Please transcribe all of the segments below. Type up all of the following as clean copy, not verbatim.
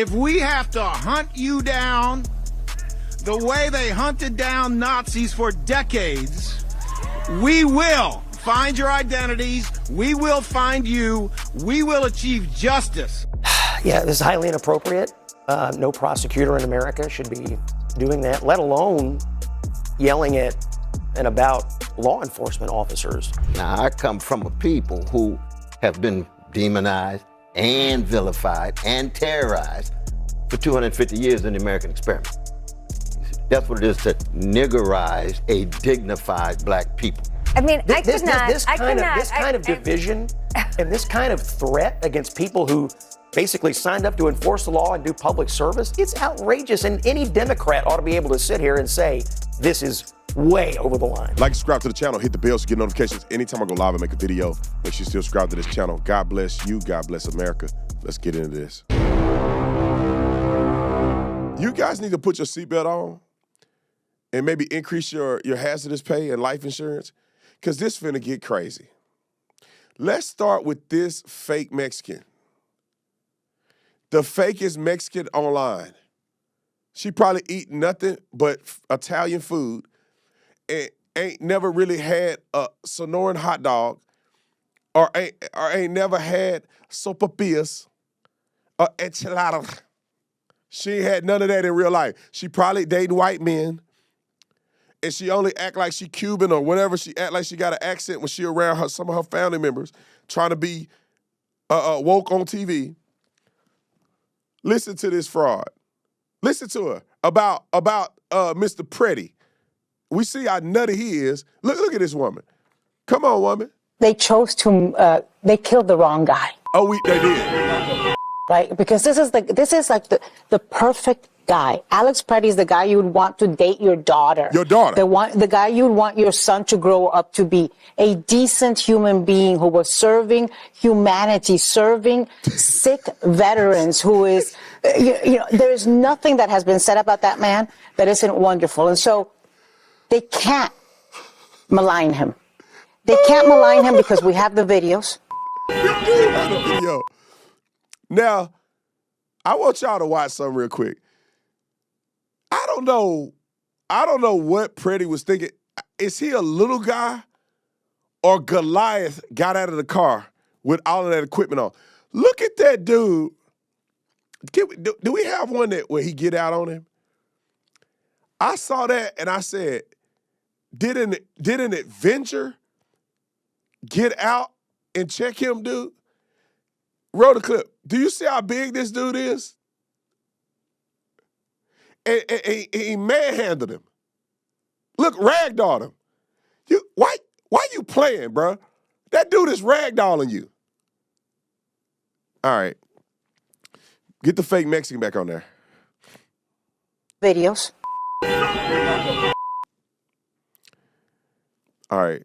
If we have to hunt you down the way they hunted down Nazis for decades, we will find your identities, we will find you, we will achieve justice. Yeah, this is highly inappropriate. No prosecutor in America should be doing that, let alone yelling at and about law enforcement officers. Now, I come from a people who have been demonized and vilified and terrorized for 250 years in the American experiment. That's what it is to niggerize a dignified black people. I mean, This kind of division and this kind of threat against people who basically signed up to enforce the law and do public service, it's outrageous. And any Democrat ought to be able to sit here and say, this is way over the line. Like, subscribe to the channel, hit the bell to get notifications. Anytime I go live and make a video, make sure you still subscribe to this channel. God bless you. God bless America. Let's get into this. You guys need to put your seatbelt on and maybe increase your hazardous pay and life insurance, because this finna get crazy. Let's start with this fake Mexican. The fakest Mexican online. She probably eat nothing but Italian food and ain't never really had a Sonoran hot dog or ain't never had sopapillas or enchiladas. She ain't had none of that in real life. She probably dating white men, and she only act like she Cuban or whatever. She act like she got an accent when she around some of her family members, trying to be woke on TV. Listen to this fraud. Listen to her about Mr. Pretti. We see how nutty he is. Look at this woman. Come on, woman. They chose to, they killed the wrong guy. Oh, they did. Right? Because this is like the perfect guy. Alex Pretti is the guy you would want to date your daughter. Your daughter. The guy you would want your son to grow up to be. A decent human being who was serving humanity, serving sick veterans, who is, you know, there is nothing that has been said about that man that isn't wonderful. And so they can't malign him. They can't malign him because we have the videos. We do have the video. Now, I want y'all to watch something real quick. I don't know what Pretti was thinking. Is he a little guy, or Goliath got out of the car with all of that equipment on? Look at that dude. Do we have one where he get out on him? I saw that and I said, did an Avenger get out and check him, dude? Roll the clip. Do you see how big this dude is? And he manhandled him. Look, ragdolled him. Why you playing, bro? That dude is ragdolling you. All right. Get the fake Mexican back on there. Videos. All right.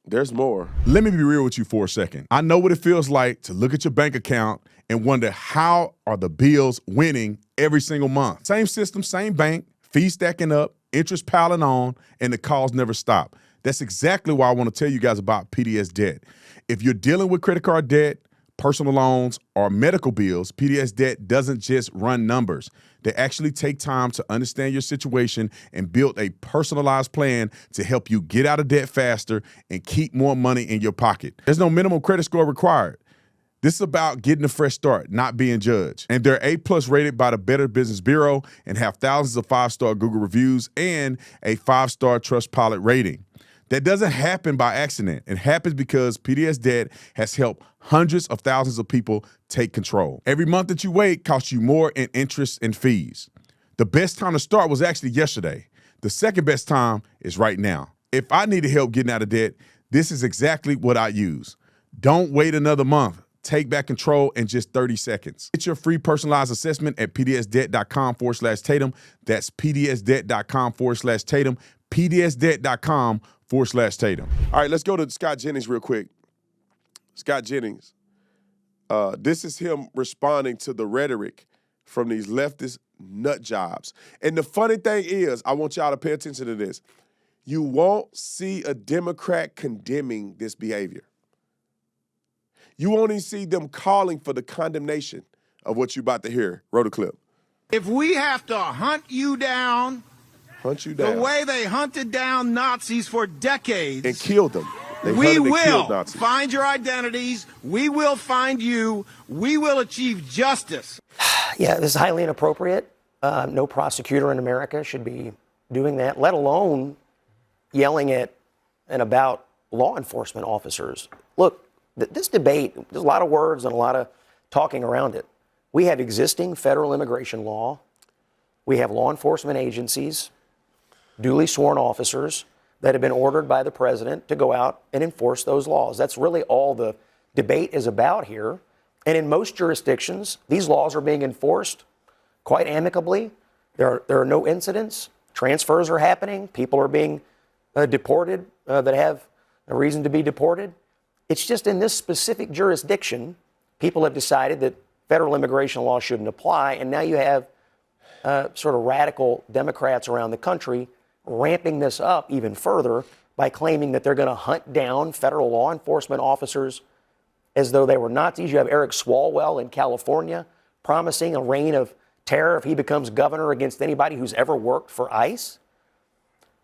There's more. Let me be real with you for a second. I know what it feels like to look at your bank account and wonder, how are the bills winning every single month? Same system, same bank, fees stacking up, interest piling on, and the calls never stop. That's exactly why I want to tell you guys about PDS Debt. If you're dealing with credit card debt, personal loans, or medical bills, PDS Debt doesn't just run numbers. They actually take time to understand your situation and build a personalized plan to help you get out of debt faster and keep more money in your pocket. There's no minimum credit score required. This is about getting a fresh start, not being judged. And they're A+ rated by the Better Business Bureau and have thousands of 5-star Google reviews and a 5-star Trustpilot rating. That doesn't happen by accident. It happens because PDS Debt has helped hundreds of thousands of people take control. Every month that you wait costs you more in interest and fees. The best time to start was actually yesterday. The second best time is right now. If I needed help getting out of debt, this is exactly what I use. Don't wait another month. Take back control in just 30 seconds. Get your free personalized assessment at pdsdebt.com/Tatum. That's pdsdebt.com/Tatum. pdsdebt.com/Tatum. All right, let's go to Scott Jennings real quick. Scott Jennings. This is him responding to the rhetoric from these leftist nut jobs. And the funny thing is, I want y'all to pay attention to this. You won't see a Democrat condemning this behavior. You won't even see them calling for the condemnation of what you about to hear. Roll the clip. If we have to hunt you down the way they hunted down Nazis for decades and killed them. We will find your identities. We will find you. We will achieve justice. Yeah, this is highly inappropriate. No prosecutor in America should be doing that, let alone yelling at and about law enforcement officers. Look, this debate, there's a lot of words and a lot of talking around it. We have existing federal immigration law. We have law enforcement agencies, duly sworn officers that have been ordered by the president to go out and enforce those laws. That's really all the debate is about here. And in most jurisdictions, these laws are being enforced quite amicably. There are no incidents. Transfers are happening. People are being deported that have a reason to be deported. It's just in this specific jurisdiction, people have decided that federal immigration law shouldn't apply. And now you have sort of radical Democrats around the country ramping this up even further by claiming that they're going to hunt down federal law enforcement officers as though they were Nazis. You have Eric Swalwell in California promising a reign of terror if he becomes governor against anybody who's ever worked for ICE.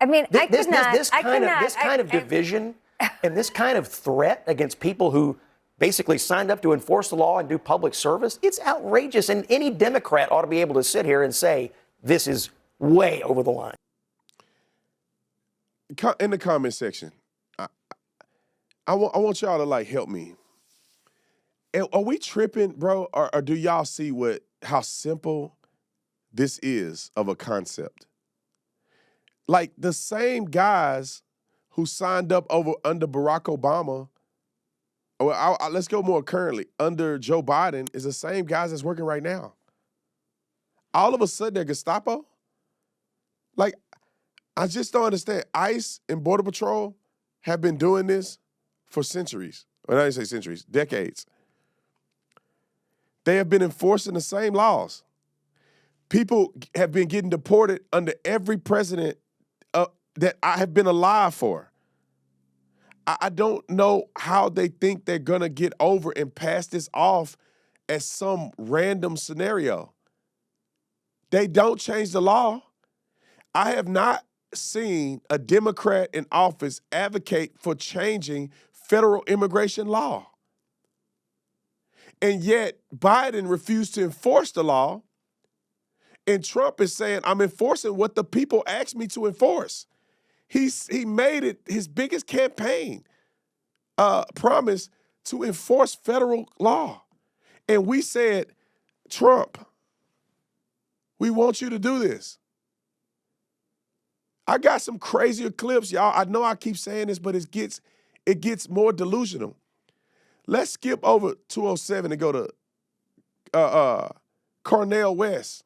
I mean, This kind of division and this kind of threat against people who basically signed up to enforce the law and do public service, it's outrageous. And any Democrat ought to be able to sit here and say, this is way over the line. In the comment section, I want y'all to like help me. Are we tripping, bro? Or do y'all see how simple this is of a concept? Like the same guys who signed up under Barack Obama, or let's go more currently, under Joe Biden, is the same guys that's working right now. All of a sudden, they're Gestapo? Like, I just don't understand. ICE and Border Patrol have been doing this for centuries. Well, I didn't say centuries, decades. They have been enforcing the same laws. People have been getting deported under every president that I have been alive for. I don't know how they think they're going to get over and pass this off as some random scenario. They don't change the law. I have not seen a Democrat in office advocate for changing federal immigration law. And yet Biden refused to enforce the law. And Trump is saying, I'm enforcing what the people asked me to enforce. He made it his biggest campaign promise to enforce federal law. And we said, Trump, we want you to do this. I got some crazier clips, y'all. I know I keep saying this, but it gets more delusional. Let's skip over 207 and go to Cornell West.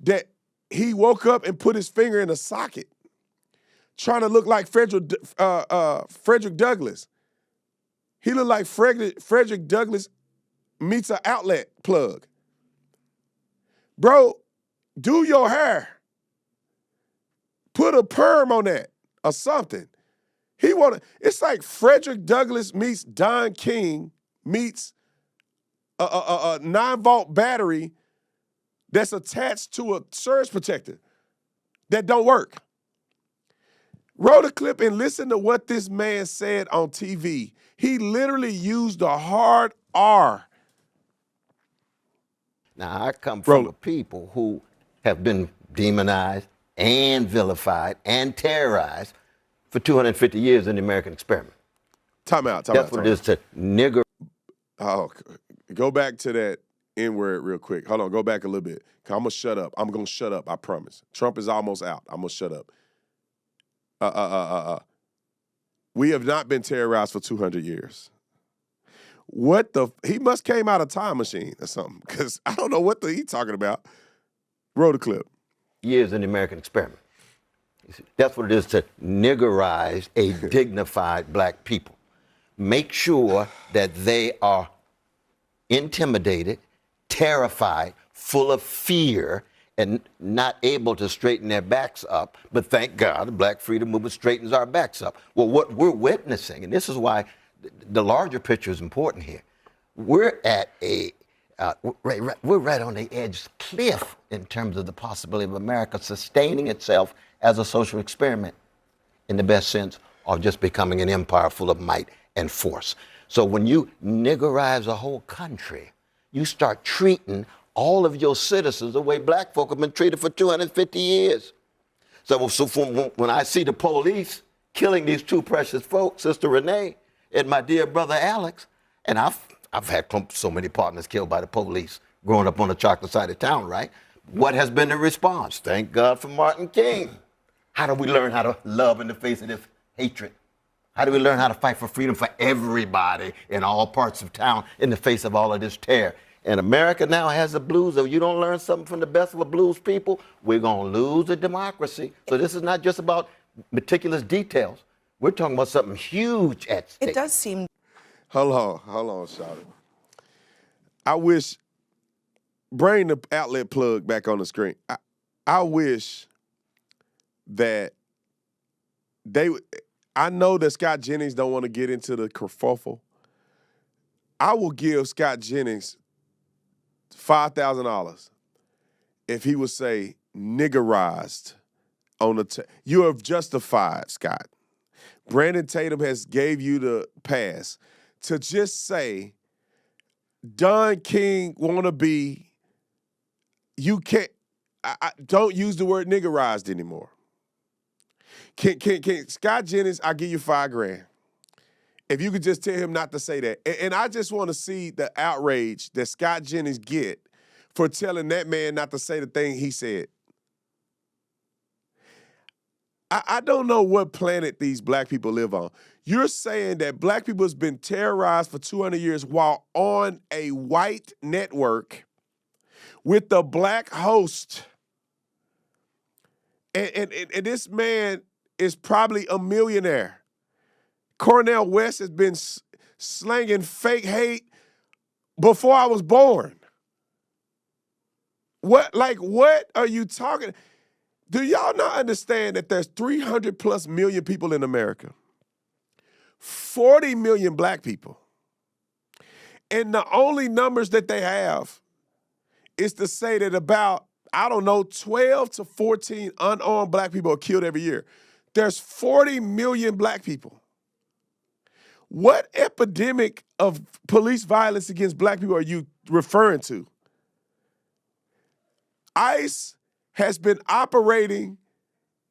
That he woke up and put his finger in a socket, trying to look like Frederick Douglass. He looked like Frederick Douglass meets an outlet plug. Bro, do your hair. Put a perm on that or something. It's like Frederick Douglass meets Don King meets a 9-volt battery that's attached to a surge protector that don't work. Roll the clip and listen to what this man said on TV. He literally used a hard R. Now, I come from a people who have been demonized and vilified and terrorized for 250 years in the American experiment. Time out. That's what it is to nigger. Oh, go back to that N-word real quick. Hold on, go back a little bit. I'm going to shut up. I'm going to shut up, I promise. Trump is almost out. I'm going to shut up. We have not been terrorized for 200 years. He must came out of time machine or something, because I don't know what he talking about. Roll the clip. Years in the American experiment. That's what it is to niggerize a dignified black people. Make sure that they are intimidated, terrified, full of fear, and not able to straighten their backs up. But thank God the Black Freedom Movement straightens our backs up. Well, what we're witnessing, and this is why the larger picture is important here, we're at We're right on the edge cliff in terms of the possibility of America sustaining itself as a social experiment in the best sense of just becoming an empire full of might and force. So when you niggerize a whole country, you start treating all of your citizens the way black folk have been treated for 250 years. So when I see the police killing these two precious folks, Sister Renee and my dear brother Alex, and I've had so many partners killed by the police growing up on the chocolate side of town, right? What has been the response? Thank God for Martin King. How do we learn how to love in the face of this hatred? How do we learn how to fight for freedom for everybody in all parts of town in the face of all of this terror? And America now has the blues. If you don't learn something from the best of the blues people, we're going to lose the democracy. So this is not just about meticulous details. We're talking about something huge at stake. It does seem. Hold on, Shawty. I wish, bring the outlet plug back on the screen. I wish that I know that Scott Jennings don't want to get into the kerfuffle. I will give Scott Jennings $5,000 if he would say niggerized on the you have justified, Scott. Brandon Tatum has gave you the pass to just say Don King wanna be, you can't, don't use the word niggerized anymore. Can Scott Jennings, I'll give you $5,000. If you could just tell him not to say that. And I just want to see the outrage that Scott Jennings get for telling that man not to say the thing he said. I don't know what planet these black people live on. You're saying that black people has been terrorized for 200 years while on a white network with a black host. And this man is probably a millionaire. Cornell West has been slanging fake hate before I was born. What are you talking? Do y'all not understand that there's 300 plus million people in America? 40 million black people. And the only numbers that they have is to say that about, 12 to 14 unarmed black people are killed every year. There's 40 million black people. What epidemic of police violence against black people are you referring to? ICE has been operating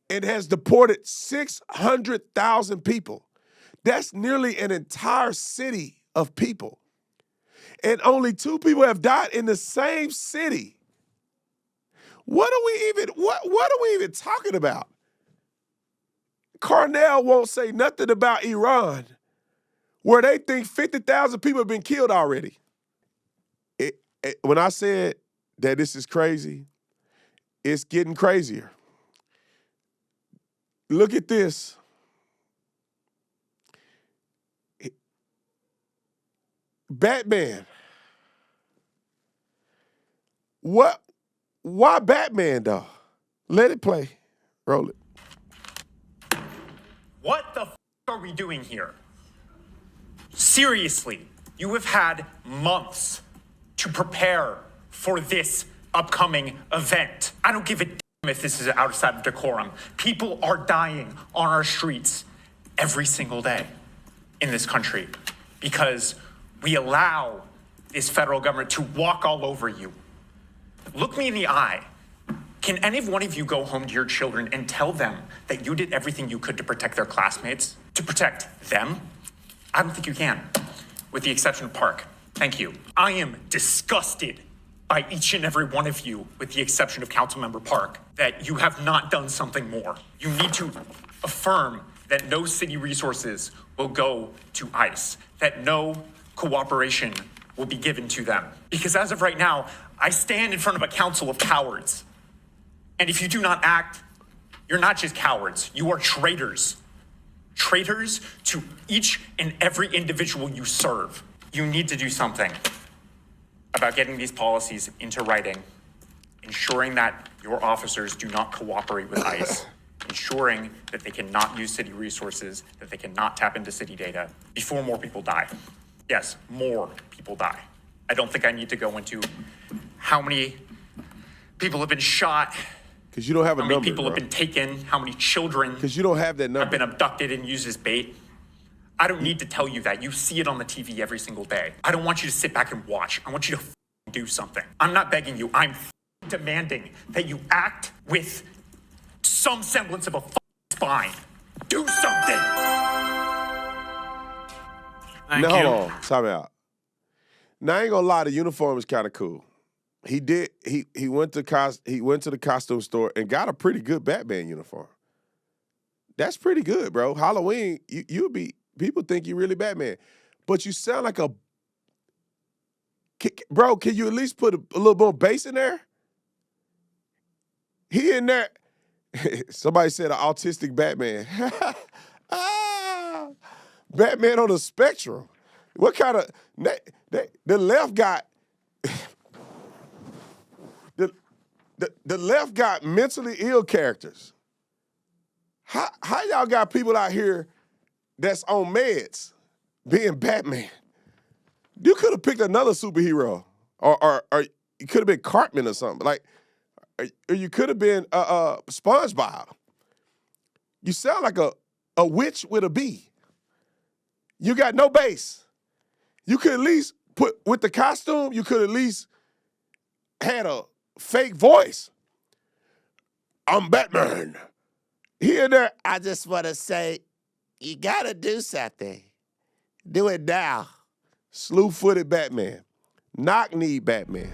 and has deported 600,000 people. That's nearly an entire city of people. And only 2 people have died in the same city. What are we even talking about? Cornell won't say nothing about Iran, where they think 50,000 people have been killed already. When I said that this is crazy, it's getting crazier. Look at this. Batman. What? Why Batman, though? Let it play. Roll it. What the f*** are we doing here? Seriously, you have had months to prepare for this upcoming event. I don't give a damn if this is outside of decorum. People are dying on our streets every single day in this country because we allow this federal government to walk all over you. Look me in the eye. Can any one of you go home to your children and tell them that you did everything you could to protect their classmates? To protect them? I don't think you can, with the exception of Park. Thank you. I am disgusted by each and every one of you, with the exception of Councilmember Park, that you have not done something more. You need to affirm that no city resources will go to ICE, that no cooperation will be given to them. Because as of right now, I stand in front of a council of cowards. And if you do not act, you're not just cowards, you are traitors. Traitors to each and every individual you serve. You need to do something about getting these policies into writing, ensuring that your officers do not cooperate with ICE, ensuring that they cannot use city resources, that they cannot tap into city data before more people die. Yes, more people die. I don't think I need to go into how many people have been shot, Because you don't have a how number, many people have been taken, how many children Because you don't have that have number. been abducted and used as bait. I don't need to tell you that. You see it on the TV every single day. I don't want you to sit back and watch. I want you to do something. I'm not begging you. I'm demanding that you act with some semblance of a spine. Do something. Now, hold on. Time out. Now, I ain't gonna lie, the uniform is kind of cool. He went to the costume store and got a pretty good Batman uniform. That's pretty good, bro. Halloween, you'll be, people think you really Batman. But you sound like bro, can you at least put a little more bass in there? He in there. Somebody said an autistic Batman. Batman on the spectrum. What kind of, the left got, the left got mentally ill characters. How y'all got people out here that's on meds being Batman? You could have picked another superhero, or you could have been Cartman or something. Like, or you could have been SpongeBob. You sound like a witch with a bee. You got no bass. You could at least put, with the costume, you could at least had a fake voice. I'm Batman. Here and there, I just want to say, you got to do something. Do it now. Slew-footed Batman. Knock-knee Batman.